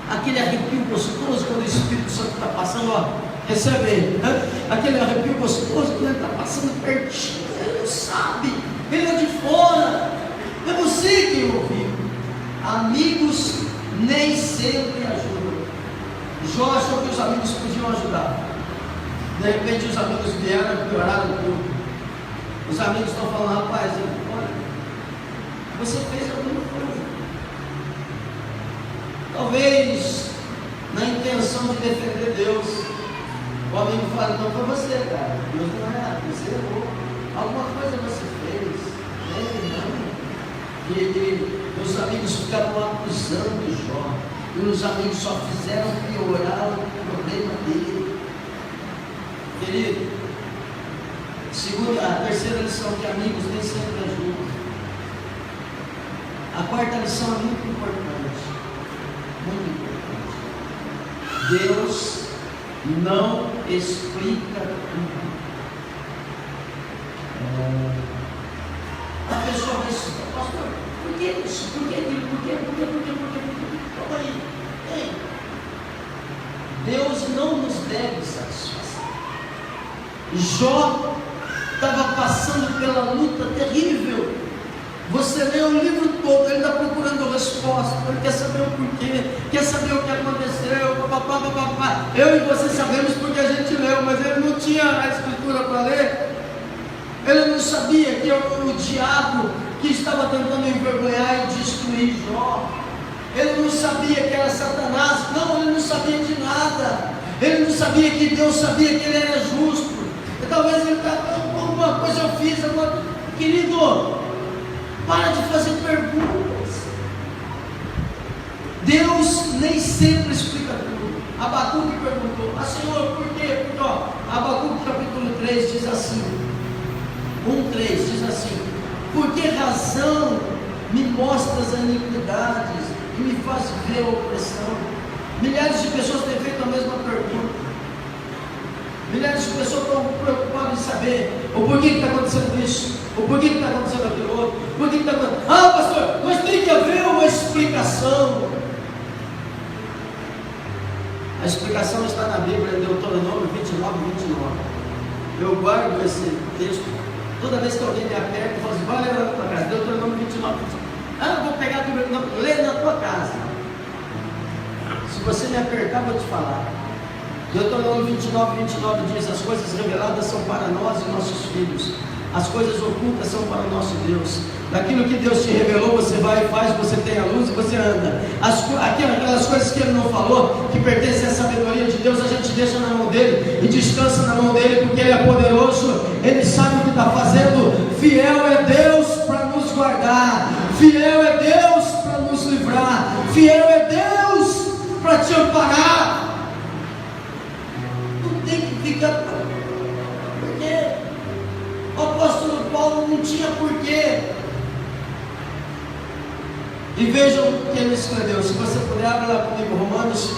A: aquele arrepio gostoso quando o Espírito Santo está passando, recebe ele, né? Aquele arrepio gostoso quando ele está passando pertinho, ele não sabe, ele é de fora, é você que ouviu. Amigos nem sempre ajudam. Jó achou que os amigos podiam ajudar. De repente os amigos vieram e pioraram tudo. Os amigos estão falando: rapaz, olha, você fez alguma coisa. Talvez na intenção de defender Deus, o amigo fala: não foi você, cara, Deus não é, você errou, alguma coisa você fez, não. E os amigos ficaram acusando Jó, e os amigos só fizeram piorar o problema dele. Querido, a terceira lição, que amigos nem sempre ajudam. A quarta lição é muito importante, muito importante. Deus não explica tudo. A pessoa vai dizer: pastor, por que isso? Por que aquilo? Por que? Calma aí. Ei, Deus não nos deve satisfação. Jó estava passando pela luta terrível. Você lê o livro todo, ele está procurando resposta, ele quer saber o porquê, quer saber o que aconteceu, papapá. Eu e você sabemos porque a gente leu, mas ele não tinha a escritura para ler. Ele não sabia que o diabo que estava tentando envergonhar e destruir Jó. Ele não sabia que era Satanás. Não, ele não sabia de nada. Ele não sabia que Deus sabia que ele era justo. E talvez ele estava: alguma coisa eu fiz, querido, para de fazer perguntas. Deus nem sempre explica tudo. Abacuque perguntou: Senhor, por quê? Porque, Abacuque capítulo 3 diz assim, 1:3 diz assim: por que razão me mostras as iniquidades e me faz ver a opressão? Milhares de pessoas têm feito a mesma pergunta. Milhares de pessoas estão preocupadas em saber o porquê que está acontecendo isso, o porquê que está acontecendo aquilo outro, por que está acontecendo. Pastor, mas tem que haver uma explicação. A explicação está na Bíblia, em Deuteronômio 29:29. Eu guardo esse texto. Toda vez que alguém me aperta, eu falo assim: vai ler na tua casa, Deuteronômio 29:29. Vou pegar a Bíblia, não, lê na tua casa. Se você me apertar, vou te falar. Deuteronômio 29:29 diz: as coisas reveladas são para nós e nossos filhos, as coisas ocultas são para o nosso Deus. Daquilo que Deus te revelou, você vai e faz, você tem a luz e você anda. Aquelas coisas que Ele não falou, que pertencem à sabedoria de Deus, a gente deixa na mão dEle e descansa na mão dEle, porque Ele é poderoso, Ele sabe o que está fazendo. Fiel é Deus para nos guardar, fiel é Deus para nos livrar, fiel é Deus para te amparar. Não tem que ficar. Porque o apóstolo Paulo não tinha porquê. E vejam o que ele escreveu. Se você puder, abra lá comigo, Romanos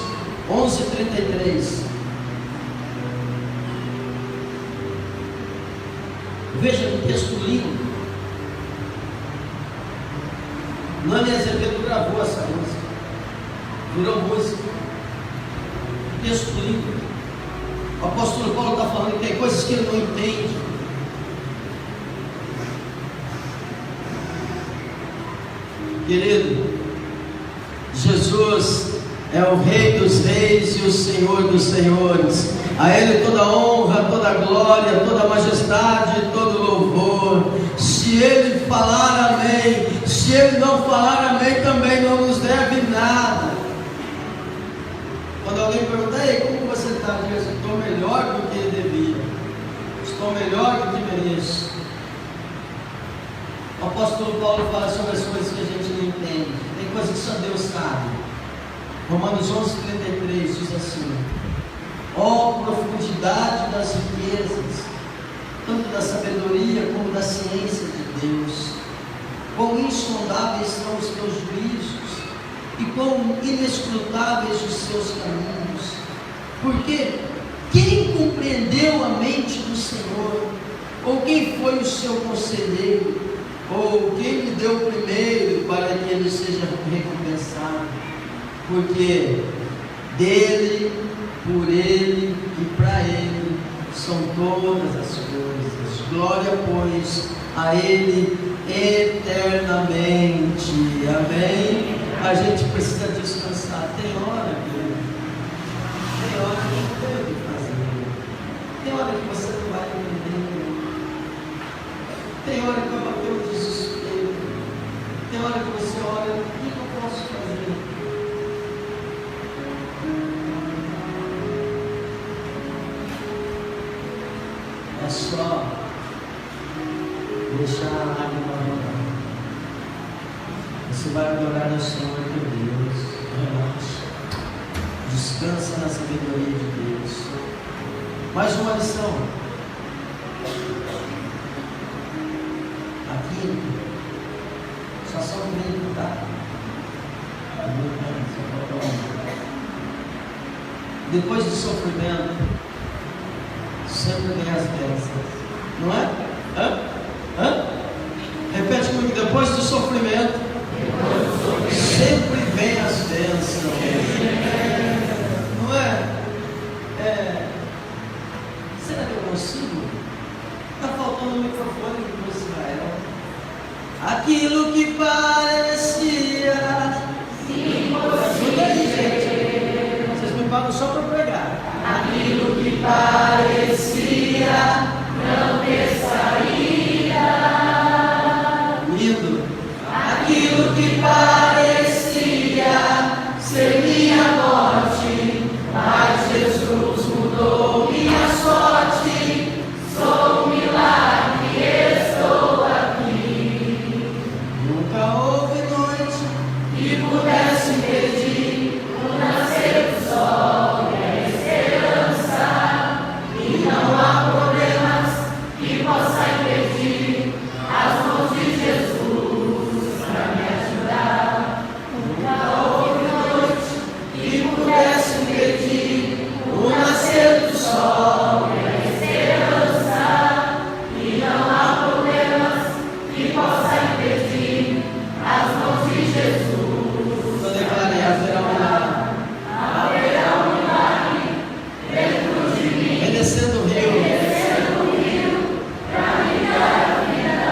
A: 11:33. Veja que texto lindo. Nani Azevedo gravou essa música, virou música. Texto lindo. O apóstolo Paulo está falando que tem coisas que ele não entende. Querido, Jesus é o Rei dos Reis e o Senhor dos Senhores. A Ele toda honra, toda glória, toda majestade, todo louvor. Se Ele falar amém, se Ele não falar amém, também não nos deve nada. Quando alguém pergunta: ei, como você está? Diz: estou melhor do que devia, estou melhor do que mereço. O apóstolo Paulo fala sobre as coisas que a gente não entende. Tem coisas que só Deus sabe. Romanos 11:33 diz assim: ó profundidade das riquezas, tanto da sabedoria como da ciência de Deus, quão insondáveis são os teus juízos e quão inescrutáveis os seus caminhos. Porque quem compreendeu a mente do Senhor? Ou quem foi o seu conselheiro? Ou quem lhe deu primeiro para que ele seja recompensado? Porque dele, por ele e para ele são todas as coisas. Glória, pois, a ele eternamente. Amém? A gente precisa descansar. Tem hora, querido. Tem hora que não tem o que fazer. Tem hora que você não vai entender. Tem hora que vai bater o desespero. Tem hora que você olha: o que eu posso fazer? lágrima rolar. Você vai adorar ao Senhor teu Deus. Relaxa. Descansa na sabedoria de Deus. Mais uma lição. Aqui, só são 30, tá? Depois do sofrimento, sempre vem as bênçãos. Não é? Repete comigo. Depois do sofrimento, sempre vem as bênçãos. Não é? Será que eu consigo? Está faltando um microfone para Israel. Aquilo que parecia. Ajuda aí, gente. Vocês me pagam só para pregar. Aquilo que parecia não ter saída. Lindo. Aquilo que parecia ser minha morte, mas Jesus mudou minha sorte. Sou um milagre, estou aqui. Nunca houve noite que pudesse impedir o nascer do sol e a esperança. E não há problemas que possam impedir as mãos de Jesus para me ajudar. Nunca houve noite que pudesse impedir o nascer do sol e a esperança. E não há problemas que possam impedir as mãos de Jesus. Eu declarei: haverá um milagre. Haverá um milagre dentro de mim. Vem descendo o rio. Para me dar a vida.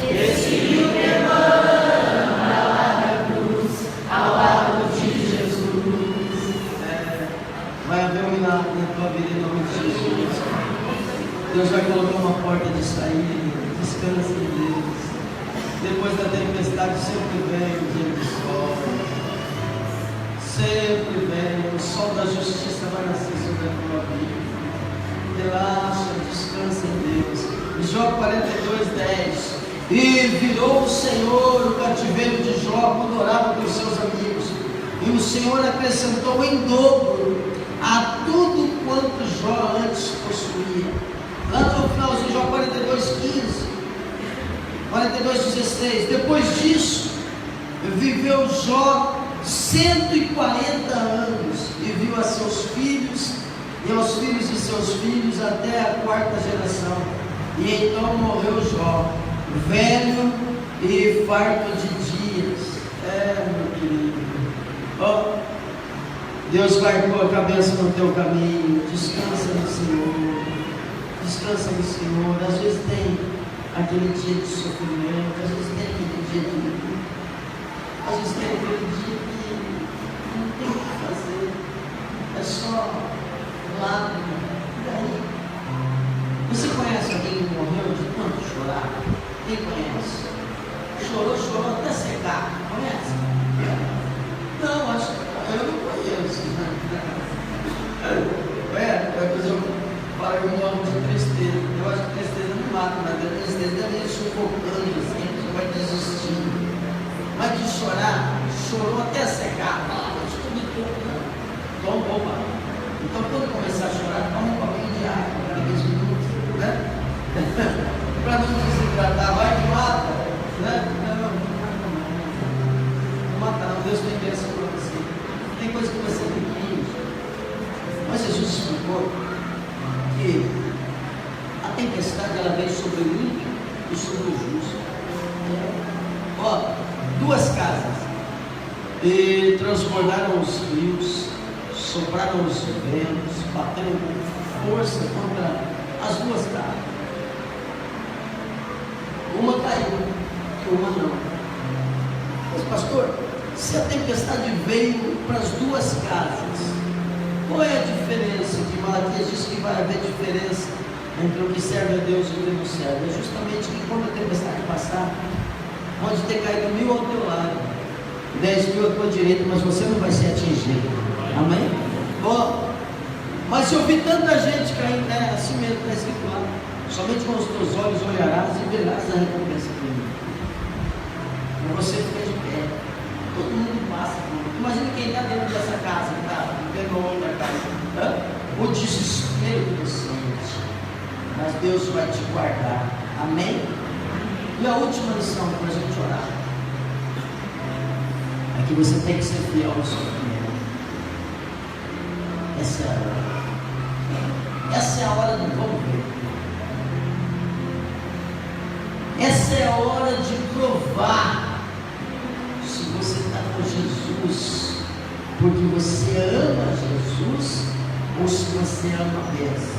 A: Esse rio derrama lá da cruz, ao lado de Jesus. Vai haver um milagre na tua vida em nome de Jesus. Deus vai colocar uma porta de saída. Descansa em Deus. Depois da tempestade sempre vem o dia do sol. Sempre vem. O sol da justiça vai nascer sobre a tua vida. Relaxa, descansa em Deus. Jó 42:10. E virou o Senhor o cativeiro de Jó quando orava com os seus amigos. E o Senhor acrescentou em dobro a tudo quanto Jó antes possuía. Lá no finalzinho, Jó 42:15. 42:16. Depois disso, viveu Jó 140 anos e viu a seus filhos e aos filhos de seus filhos até a 4ª geração. E então morreu Jó, velho e farto de dias. Meu querido. Deus vai colocar a bênção no teu caminho. Descansa no Senhor. Descansa no Senhor. Às vezes tem aquele dia de sofrimento, às vezes tem aquele dia de luto, às vezes tem aquele dia que não tem o que fazer, é só lágrima. E aí? Você conhece alguém que morreu de tanto chorar? Quem conhece? Chorou até secar. Conhece? Não, acho que eu não conheço. Depois eu falo que eu morro de tristeza. Eu acho que tristeza não mata, mas a tristeza deve ir sufocando assim, você vai desistindo. Mas de chorar, chorou até secar. Toma, opa. Então quando começar a chorar, toma um copinho de água, 10 minutos, né? Para não desidratar, vai que mata, né? Não mata não, Deus tem bênção para você. Tem coisa que você tem que ir. Mas Jesus explicou que a tempestade ela vem sobre o ímpio e sobre o justo. Duas casas e transbordaram os rios, sopraram os ventos, bateram com força contra as duas casas. Uma caiu e uma não. Mas pastor, se a tempestade veio para as duas casas, qual é a diferença? Que Malaquias diz que vai haver diferença entre o que serve a Deus e o que não serve. É justamente que quando a tempestade passar, pode ter caído 1000 ao teu lado, 10.000 à tua direita, mas você não vai ser atingido. Amém? Bom, mas eu vi tanta gente caindo, assim mesmo, está escrito lá. Somente com os teus olhos olharás e verás a recompensa do mundo. E você fica de pé. Todo mundo passa. Imagina quem está dentro dessa casa, está vendo onda da casa. O desespero que você sente. Mas Deus vai te guardar. Amém? E a última lição para a gente orar é que você tem que ser fiel ao sofrimento. Essa é a hora. Essa é a hora do vamos ver. Essa é a hora de provar se você está com Jesus porque você ama Jesus ou se você ama a bênção.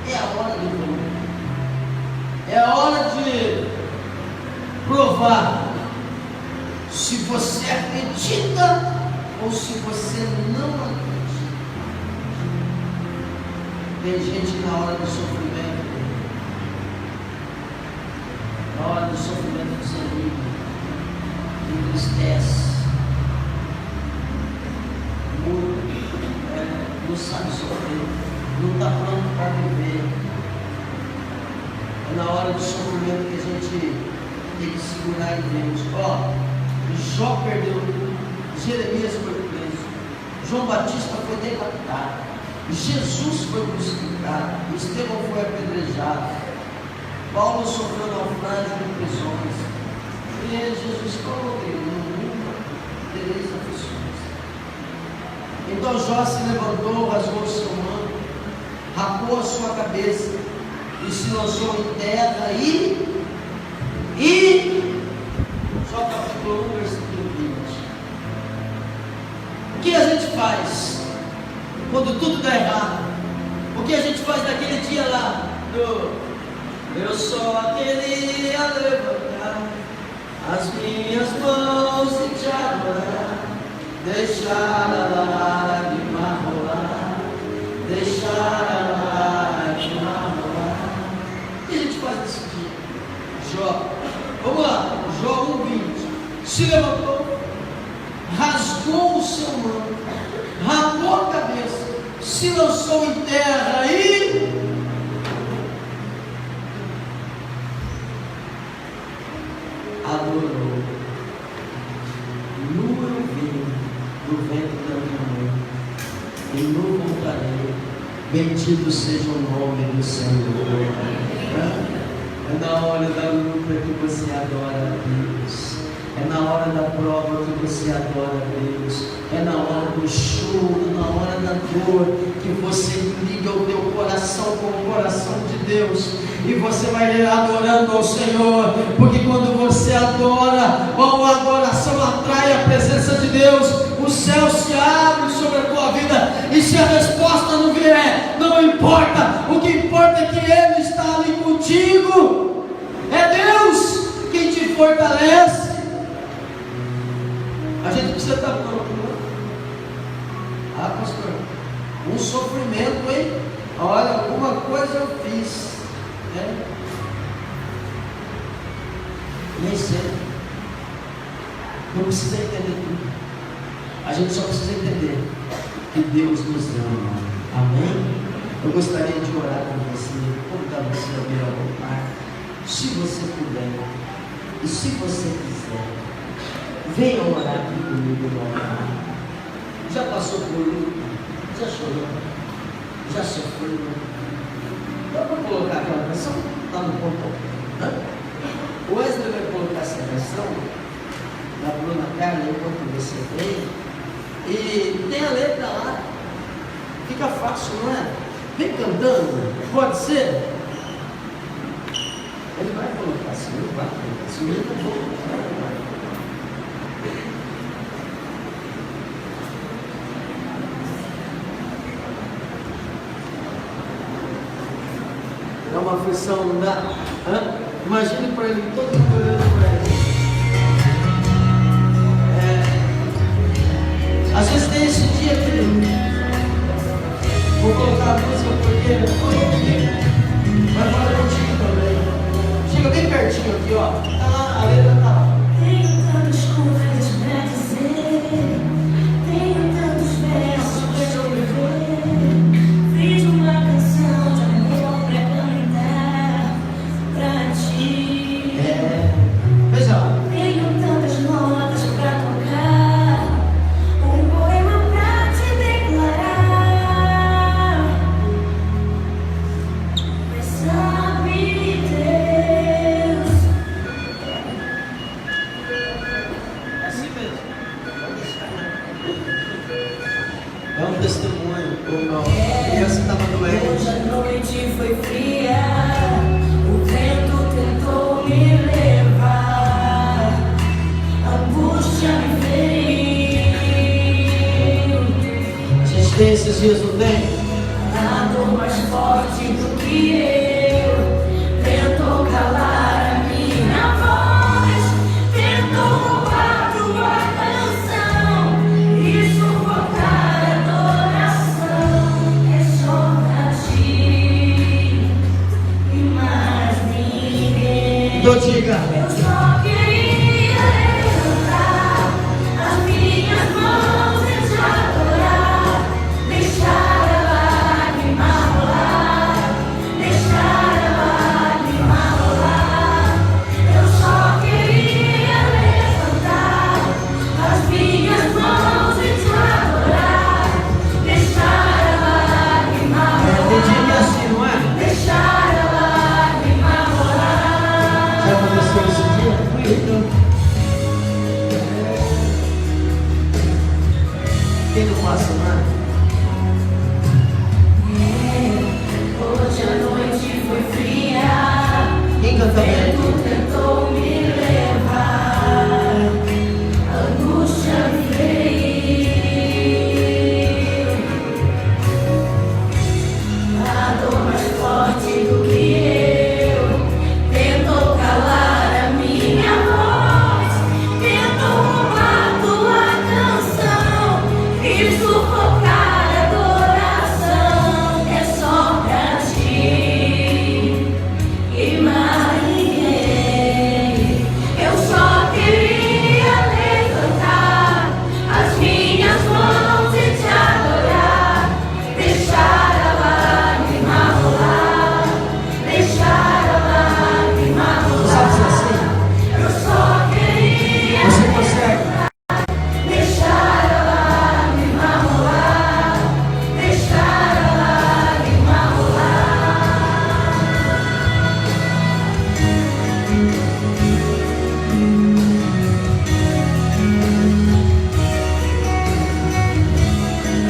A: É a hora do vamos ver. É a hora de provar se você acredita ou se você não acredita. Tem gente que na hora do sofrimento, na hora do sofrimento desanima, entristece, não sabe sofrer, não está pronto para viver. É na hora do sofrimento que a gente tem que segurar em Deus. Jó perdeu tudo, Jeremias foi preso, João Batista foi decapitado, Jesus foi crucificado, Estevão foi apedrejado, Paulo sofreu naufrágio em prisões, e Jesus falou que nunca tereis aflições. Então Jó se levantou, rasgou o seu manto, rapou a sua cabeça e se lançou em terra Jó capítulo 1, versículo 20. O que a gente faz quando tudo dá errado? O que a gente faz naquele dia lá? Eu só queria levantar as minhas mãos e te adorar, deixar a lágrima rolar, deixar a lágrima rolar. O que a gente faz nesse dia? Jó, vamos lá, Jó 1:20. Se levantou, rasgou o seu manto, rapou a cabeça, se lançou em terra e adorou. Nu eu vim do ventre da minha mãe, e nu voltarei. Bendito seja o nome do Senhor. É na hora da luta que você adora a Deus. É na hora da prova que você adora a Deus. É na hora do choro, na hora da dor, que você liga o teu coração com o coração de Deus. E você vai adorando ao Senhor. Porque quando você adora, a adoração atrai a presença de Deus. O céu se abre sobre a tua vida. E se a resposta não vier, não importa. O que importa é que Ele está ali contigo. É Deus quem te fortalece. A gente precisa estar pronto, né? Pastor, um sofrimento, hein? Olha, alguma coisa eu fiz, né? Nem sei. Não precisa entender tudo. A gente só precisa entender que Deus nos ama. Amém? Eu gostaria de orar com você, convidar você a vir ao altar, se você puder, e se você quiser. Venha orar aqui comigo no altar. Já passou por luta? Já chorou? Já sofreu? Dá para colocar aquela canção? Está no ponto. O Wesley vai colocar essa canção da Bruna Carla enquanto você vem. E tem a letra lá. Fica fácil, não é? Vem cantando. Pode ser? Ele vai colocar assim, ele vai colocar assim. Ele vai colocar. É uma aflição, não dá? Imagine para ele, todo mundo olhando para ele. Às vezes tem esse dia que vou colocar a música porque vai falar contigo também. Chega bem pertinho aqui, ó. Tá lá, a letra tá lá.
B: Tenho tantas coisas para dizer, tenho tantos versos para escrever. Fiz uma canção de amor. me levar, a angústia me feriu.
A: A gente tem esses dias, não tem?
B: A dor mais forte do que eu tentou calar a minha voz, tentou roubar tua canção e sufocar a adoração. É só pra ti e mais ninguém.
A: Então diga.
B: Eu só queria levantar as minhas mãos e te adorar, deixar a lágrima rolar, deixar a lágrima rolar. Eu só queria levantar as minhas mãos e te adorar, deixar a lágrima
A: Tem dia que é
B: rolar,
A: assim, não é?
B: deixar a lágrima rolar.
A: Já aconteceu esse dia? Quem não passa, não é?
B: Hoje a noite foi fria,
A: Quem canta bem
B: vento
A: aqui?
B: tentou me levar, a angústia me feriu. A dor mais forte do que eu tentou calar a minha voz, tentou roubar tua canção e sufocar a adoração. É só pra ti e mais ninguém. Eu só queria levantar as minhas mãos e te adorar, deixar a lágrima rolar, deixar a lágrima
A: Você sabe ser
B: rolar.
A: assim?
B: Eu só queria
A: Você consegue?
B: deixar a lágrima rolar, deixar a lágrima rolar.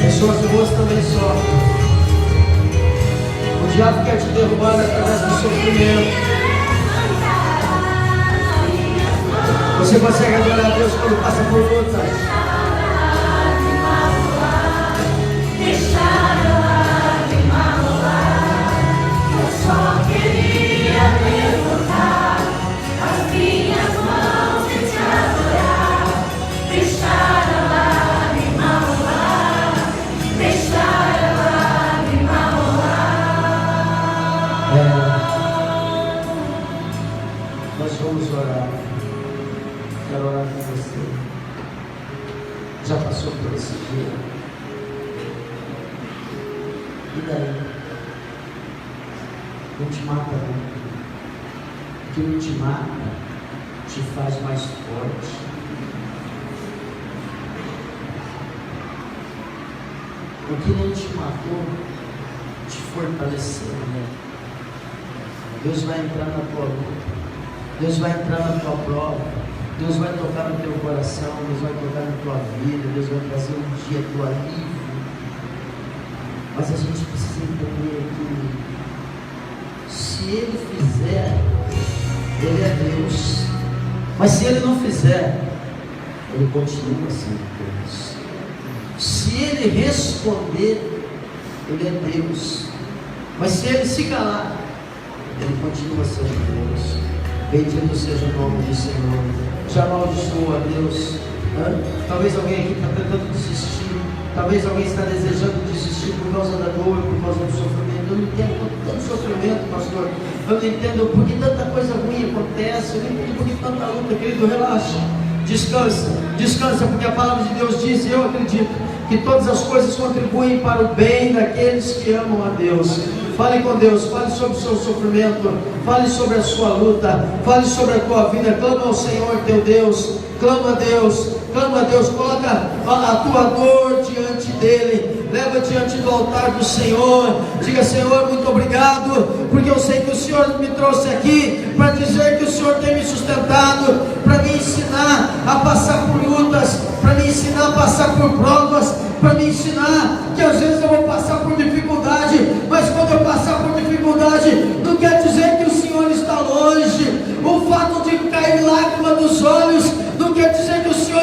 A: Pessoas boas também sofrem. O diabo quer te derrubar através do sofrimento. Você consegue adorar a Deus quando passa por lutas.
B: Deixar a lágrima rolar. Eu só queria levantar as minhas mãos e te adorar, deixar a lágrima rolar, deixar a lágrima rolar.
A: Nós vamos orar. Quero orar com você. Já passou por esse dia? E daí? Não te mata não. O que não te mata te faz mais forte. O que não te matou te fortaleceu. Deus vai entrar na tua luta. Deus vai entrar na tua prova. Deus vai tocar no teu coração. Deus vai tocar na tua vida. Deus vai trazer um dia do alívio. Mas a gente precisa entender que se Ele fizer, Ele é Deus. Mas se Ele não fizer, Ele continua sendo Deus. Se Ele responder, Ele é Deus. Mas se Ele se calar, Ele continua sendo Deus. Bendito seja o nome do Senhor. Já amaldiçoa a Deus. Talvez alguém aqui está tentando desistir. Talvez alguém está desejando desistir por causa da dor, por causa do sofrimento. Eu não entendo tanto sofrimento, pastor. Eu não entendo por que tanta coisa ruim acontece. Eu não entendo por que tanta luta, querido. Relaxa. Descansa. Descansa, porque a palavra de Deus diz, e eu acredito, que todas as coisas contribuem para o bem daqueles que amam a Deus. Fale com Deus, fale sobre o seu sofrimento, fale sobre a sua luta, fale sobre a tua vida, clama ao Senhor teu Deus, clama a Deus, coloca a tua dor diante dele, leva diante do altar do Senhor, diga: Senhor, muito obrigado, porque eu sei que o Senhor me trouxe aqui para dizer que o Senhor tem me sustentado, para me ensinar a passar por lutas, para me ensinar a passar por provas, para me ensinar que às vezes eu vou passar por dificuldade, mas quando eu passar por dificuldade, não quer dizer que o Senhor está longe. O cair lágrima dos olhos, não quer dizer que o Senhor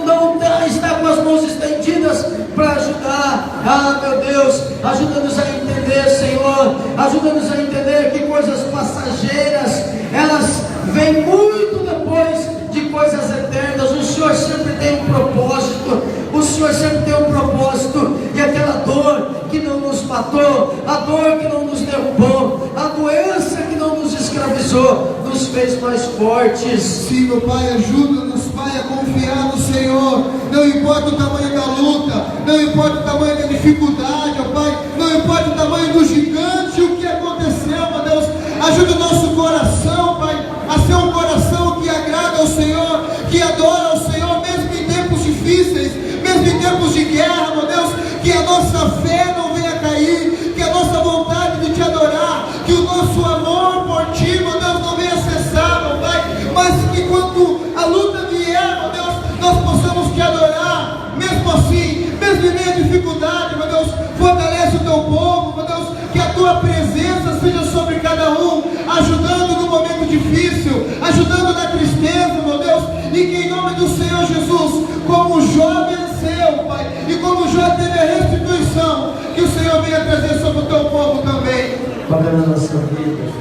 A: não está com as mãos estendidas para ajudar. Ah, meu Deus, ajuda-nos a entender, Senhor, ajuda-nos a entender que coisas passageiras, elas vêm muito depois de coisas eternas. O Senhor sempre tem um propósito, o Senhor sempre tem um propósito, e aquela dor que não nos matou, a dor que não nos derrubou, a doença que não nos escravizou, nos fez mais fortes.
C: Sim, meu Pai, ajuda-nos, Pai, a confiar no Senhor. Não importa o tamanho da luta, não importa o tamanho da dificuldade, ó Pai, não importa o tamanho do gigante, o que aconteceu, meu Deus, ajuda o nosso coração, Pai, a ser um coração que agrada ao Senhor, que adora ao Senhor, mesmo em tempos difíceis, mesmo em tempos de guerra, meu Deus, que a nossa fé não venha cair, que a nossa vontade de te adorar, que o nosso amor por ti, meu Deus, não venha cessar, meu Pai, mas que quando a luta vier, meu Deus, nós possamos te adorar, mesmo assim, mesmo em meio à dificuldade, meu Deus, fortalece o teu povo, meu Deus, que a tua presença seja sobre cada um, ajudando no momento difícil, ajudando na tristeza, meu Deus, e que em nome do Senhor Jesus, como Jó venceu, Pai, e como Jó teve a restituição, que o Senhor venha trazer sobre o teu povo também.
A: Toca na nossa vida,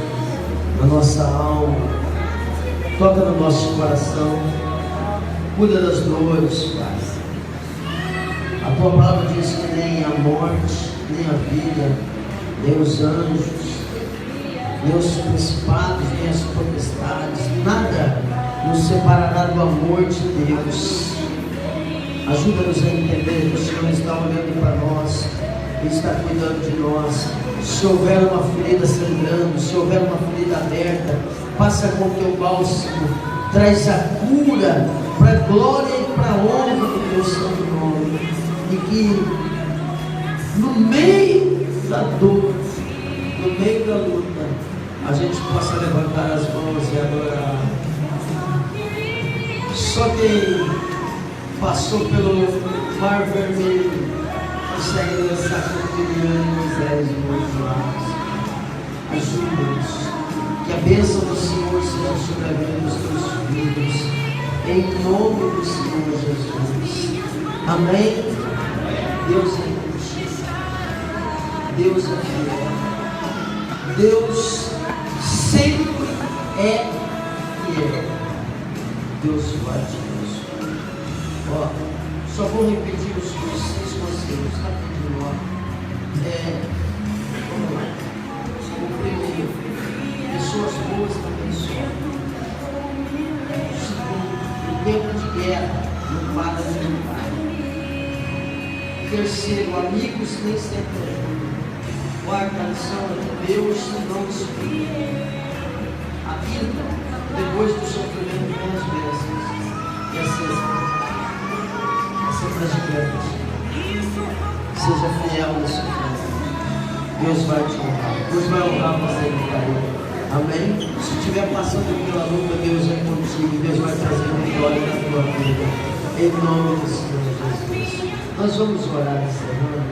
A: na nossa alma, toca no nosso coração, cuida das dores, Pai. A tua palavra diz que nem a morte, nem a vida, nem os anjos, nem os principados, nem as potestades, nada nos separará do amor de Deus. Ajuda-nos a entender que o Senhor está olhando para nós, Ele está cuidando de nós. Se houver uma ferida sangrando, se houver uma ferida aberta, passa com o teu bálsamo, traz a cura para a glória e para a honra do teu santo nome. E que no meio da dor, no meio da luta, a gente possa levantar as mãos e adorar. Só quem passou pelo Mar Vermelho consegue lançar com Miriam e Moisés de outros lados. Ajuda-nos, que a bênção do Senhor seja sobre a vida dos teus filhos, em nome do Senhor Jesus. Amém? Deus é contigo, Deus é fiel, Deus sempre é fiel, Deus vai te abençoar. Ó, só vou repetir os 6 conselhos, rapidinho, ó. Vamos lá. O primeiro, pessoas boas não abençoam. O segundo, o tempo de guerra não para de lutar. Terceiro, amigos nem sempre ajudam. Quarta lição é Deus não exclui. A quinta, depois do sofrimento vem as bênçãos. E a sexta, praticante, seja fiel no sofrimento. Deus vai te honrar. Deus vai honrar você no carinho. Amém? Se estiver passando pela luta, Deus é contigo. Deus vai trazer vitória na tua vida. Em nome do Senhor Jesus. Nós vamos orar essa semana.